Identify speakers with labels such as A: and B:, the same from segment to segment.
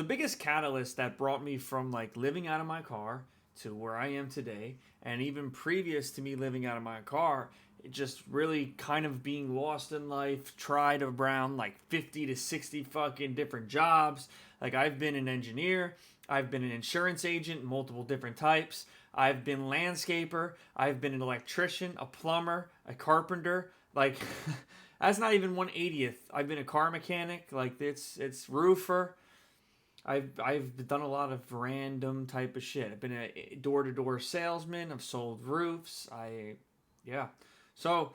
A: The biggest catalyst that brought me from like living out of my car to where I am today, and even previous to me living out of my car, it just really kind of being lost in life, tried around like 50 to 60 fucking different jobs. Like I've been an engineer, I've been an insurance agent, multiple different types. I've been landscaper, I've been an electrician, a plumber, a carpenter. Like that's not even 1/80th. I've been a car mechanic, like it's roofer. I've done a lot of random type of shit. I've been a door to door salesman. I've sold roofs. Yeah. So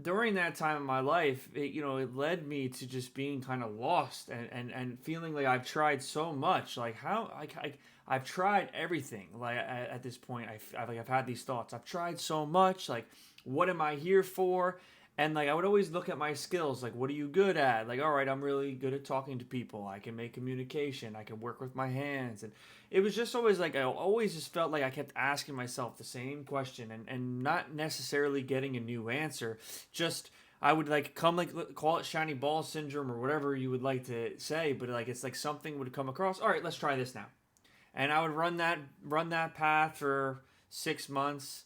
A: during that time of my life, it led me to just being kind of lost and feeling like I've tried so much. Like I've tried everything. Like at this point, I've had these thoughts. I've tried so much. Like, what am I here for? And like I would always look at my skills, like what are you good at? Like, all right, I'm really good at talking to people. I can make communication. I can work with my hands. And it was just always like I always just felt like I kept asking myself the same question and not necessarily getting a new answer. Just I would like come like call it shiny ball syndrome or whatever you would like to say, but like it's like something would come across. All right, let's try this now, and I would run that path for 6 months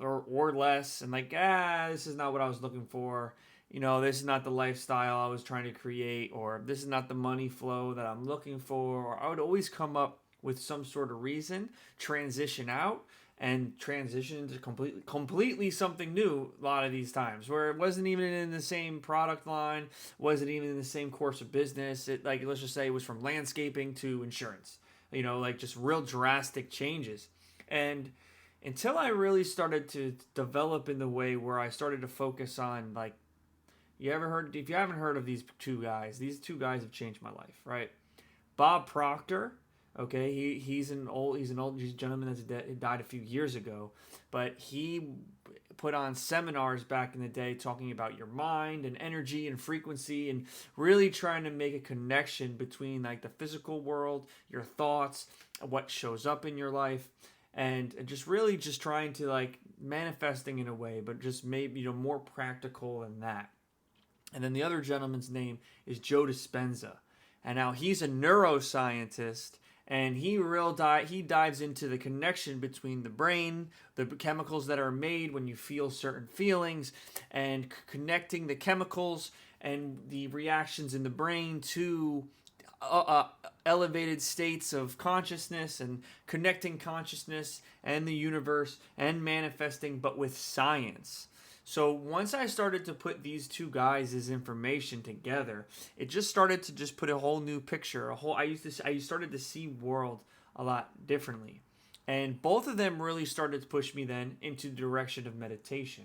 A: or less, and like this is not what I was looking for. This is not the lifestyle I was trying to create, or this is not the money flow that I'm looking for. Or I would always come up with some sort of reason, transition out, and transition into completely something new a lot of these times where it wasn't even in the same product line, wasn't even in the same course of business. It, like, let's just say it was from landscaping to insurance, like just real drastic changes. And until I really started to develop in the way where I started to focus on, like, if you haven't heard of these two guys have changed my life, right? Bob Proctor, okay, he's an old gentleman that died a few years ago, but he put on seminars back in the day talking about your mind and energy and frequency and really trying to make a connection between like the physical world, your thoughts, what shows up in your life, and just really just trying to like manifesting in a way, but just maybe more practical than that. And then the other gentleman's name is Joe Dispenza. And now he's a neuroscientist, and he dives into the connection between the brain, the chemicals that are made when you feel certain feelings, and connecting the chemicals and the reactions in the brain to elevated states of consciousness, and connecting consciousness and the universe and manifesting, but with science. So once I started to put these two guys' information together, it just started to just put a whole new picture. I started to see world a lot differently, and both of them really started to push me then into the direction of meditation.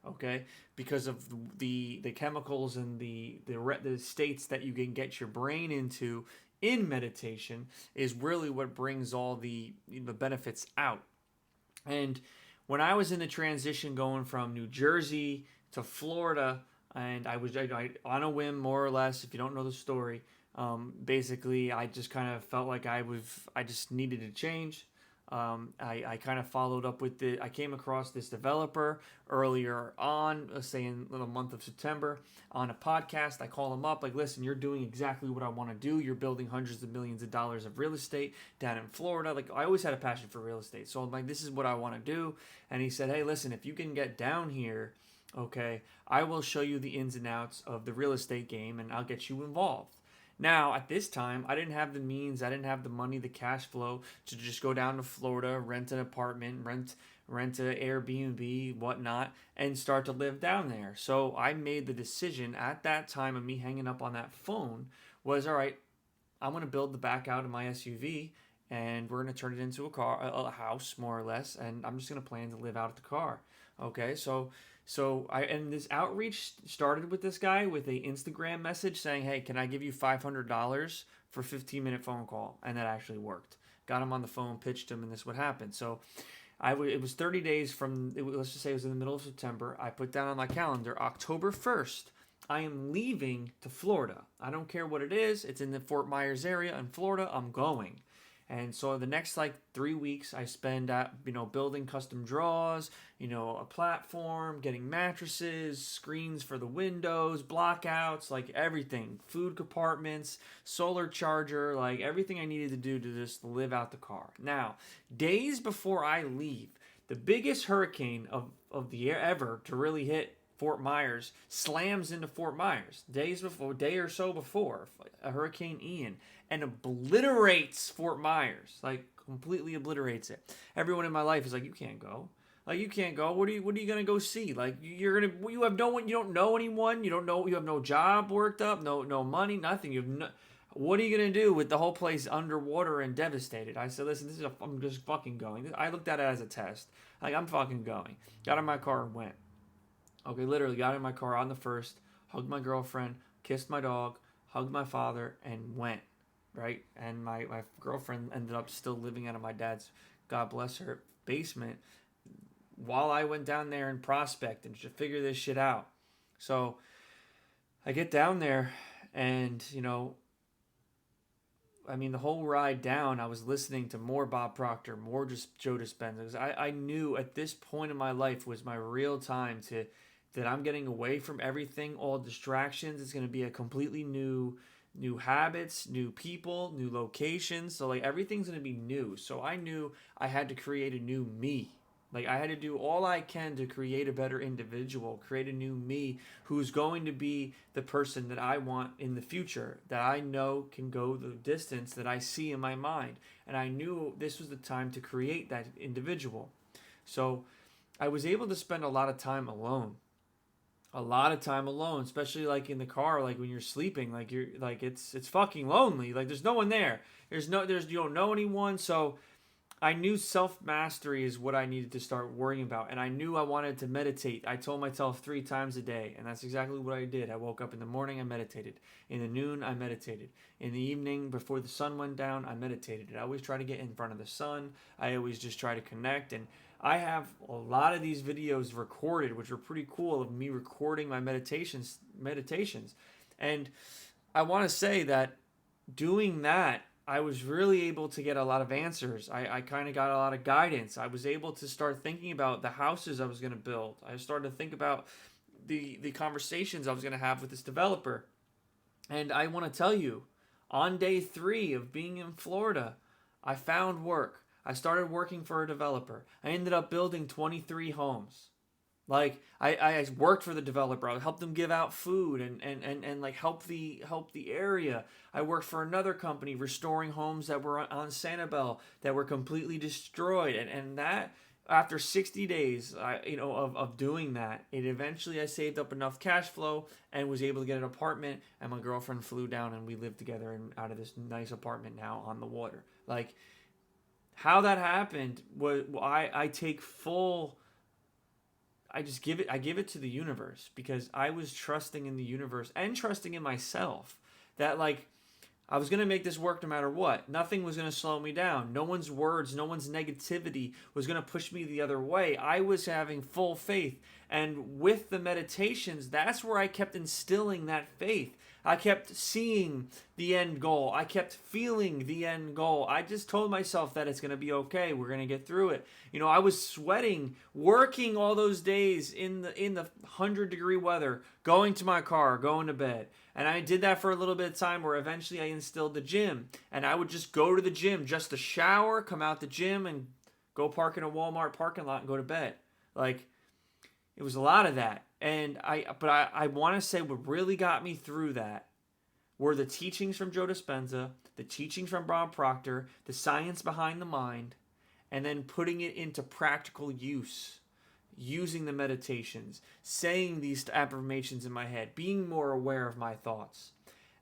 A: Okay, because of the chemicals and the states that you can get your brain into in meditation is really what brings all the benefits out. And when I was in the transition going from New Jersey to Florida, and on a whim, more or less, if you don't know the story, basically I just kind of felt like I just needed to change. I kind of followed up with I came across this developer earlier on, let's say in the month of September, on a podcast. I call him up, like, listen, you're doing exactly what I want to do. You're building hundreds of millions of dollars of real estate down in Florida. Like, I always had a passion for real estate. So I'm like, this is what I want to do. And he said, hey, listen, if you can get down here, okay, I will show you the ins and outs of the real estate game and I'll get you involved. Now, at this time, I didn't have the means, I didn't have the money, the cash flow to just go down to Florida, rent an apartment, rent an Airbnb, whatnot, and start to live down there. So I made the decision at that time of me hanging up on that phone was, all right, I'm going to build the back out of my SUV and we're going to turn it into a house, more or less, and I'm just going to plan to live out of the car. Okay, so this outreach started with this guy with a Instagram message saying, "Hey, can I give you $500 for a 15-minute phone call?" And that actually worked. Got him on the phone, pitched him, and this is what happened. So it was 30 days from, let's just say it was in the middle of September. I put down on my calendar October 1st. I am leaving to Florida. I don't care what it is. It's in the Fort Myers area in Florida. I'm going. And so the next like 3 weeks I spend at, building custom draws, a platform, getting mattresses, screens for the windows, blockouts, like everything, food compartments, solar charger, like everything I needed to do to just live out the car. Now, days before I leave, the biggest hurricane of the year ever to really hit Fort Myers slams into Fort Myers day or so before, a Hurricane Ian, and obliterates Fort Myers, like completely obliterates it. Everyone in my life is like, you can't go. Like, you can't go. What are you gonna go see? Like, you have no one. You don't know anyone. You have no job worked up. No money. Nothing. What are you gonna do with the whole place underwater and devastated? I said, listen, I'm just fucking going. I looked at it as a test. Like, I'm fucking going. Got in my car and went. Okay, literally got in my car on the first, hugged my girlfriend, kissed my dog, hugged my father, and went, right? And my girlfriend ended up still living out of my dad's, God bless her, basement while I went down there and prospect and to figure this shit out. So I get down there and, the whole ride down, I was listening to more Bob Proctor, more just Joe Dispenza, because I knew at this point in my life was my real time that I'm getting away from everything, all distractions. It's going to be a completely new habits, new people, new locations. So like everything's going to be new. So I knew I had to create a new me. Like I had to do all I can to create a better individual, create a new me who's going to be the person that I want in the future, that I know can go the distance that I see in my mind. And I knew this was the time to create that individual. So I was able to spend a lot of time alone. Especially like in the car, like when you're sleeping, like you're like it's fucking lonely. Like there's no one there. You don't know anyone. So I knew self-mastery is what I needed to start worrying about. And I knew I wanted to meditate. I told myself 3 times a day. And that's exactly what I did. I woke up in the morning, I meditated. In the noon, I meditated. In the evening, before the sun went down, I meditated. I always try to get in front of the sun. I always just try to connect. And I have a lot of these videos recorded, which are pretty cool, of me recording my meditations. And I want to say that doing that, I was really able to get a lot of answers. I kind of got a lot of guidance. I was able to start thinking about the houses I was going to build. I started to think about the conversations I was going to have with this developer. And I want to tell you, on day 3 of being in Florida, I found work. I started working for a developer. I ended up building 23 homes. Like I worked for the developer. I helped them give out food and like help the area. I worked for another company restoring homes that were on Sanibel that were completely destroyed. And that after 60 days, of doing that, it eventually I saved up enough cash flow and was able to get an apartment. And my girlfriend flew down and we lived together out of this nice apartment now on the water. Like how that happened was I take full. I give it to the universe because I was trusting in the universe and trusting in myself that like I was going to make this work no matter what. Nothing was going to slow me down. No one's words, no one's negativity was going to push me the other way. I was having full faith. And with the meditations, that's where I kept instilling that faith. I kept seeing the end goal. I kept feeling the end goal. I just told myself that it's going to be okay. We're going to get through it. I was sweating, working all those days in the 100-degree weather, going to my car, going to bed. And I did that for a little bit of time where eventually I instilled the gym. And I would just go to the gym, just to shower, come out the gym, and go park in a Walmart parking lot and go to bed. Like, it was a lot of that. And I want to say what really got me through that were the teachings from Joe Dispenza, the teachings from Bob Proctor, the science behind the mind, and then putting it into practical use, using the meditations, saying these affirmations in my head, being more aware of my thoughts.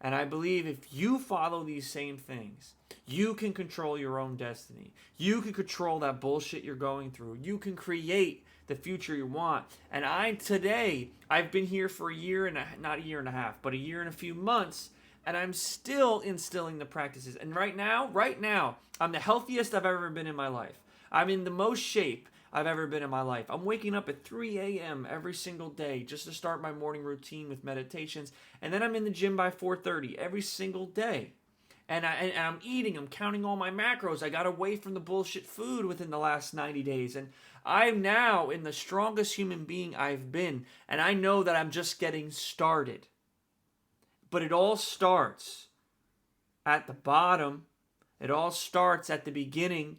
A: And I believe if you follow these same things, you can control your own destiny. You can control that bullshit you're going through. You can create the future you want. And I've been here for not a year and a half, but a year and a few months, and I'm still instilling the practices. And right now, I'm the healthiest I've ever been in my life. I'm in the most shape I've ever been in my life. I'm waking up at 3 a.m. every single day just to start my morning routine with meditations. And then I'm in the gym by 4:30 every single day. and I'm eating, I'm counting all my macros. I got away from the bullshit food within the last 90 days. And I'm now in the strongest human being I've been. And I know that I'm just getting started. But it all starts at the bottom. It all starts at the beginning.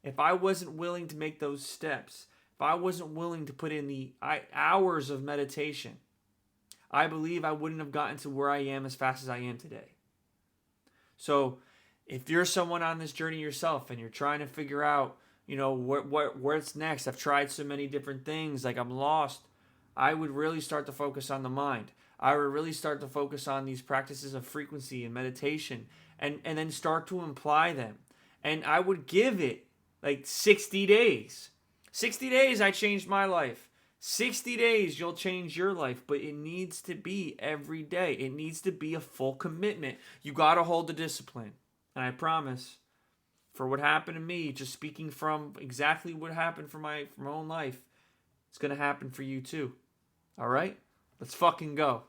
A: If I wasn't willing to make those steps, if I wasn't willing to put in the hours of meditation, I believe I wouldn't have gotten to where I am as fast as I am today. So if you're someone on this journey yourself and you're trying to figure out, what's next, I've tried so many different things, like I'm lost, I would really start to focus on the mind. I would really start to focus on these practices of frequency and meditation and then start to apply them. And I would give it like 60 days. 60 days, I changed my life. 60 days, you'll change your life, but it needs to be every day. It needs to be a full commitment. You got to hold the discipline. And I promise, for what happened to me, just speaking from exactly what happened for my own life, it's going to happen for you too. All right? Let's fucking go.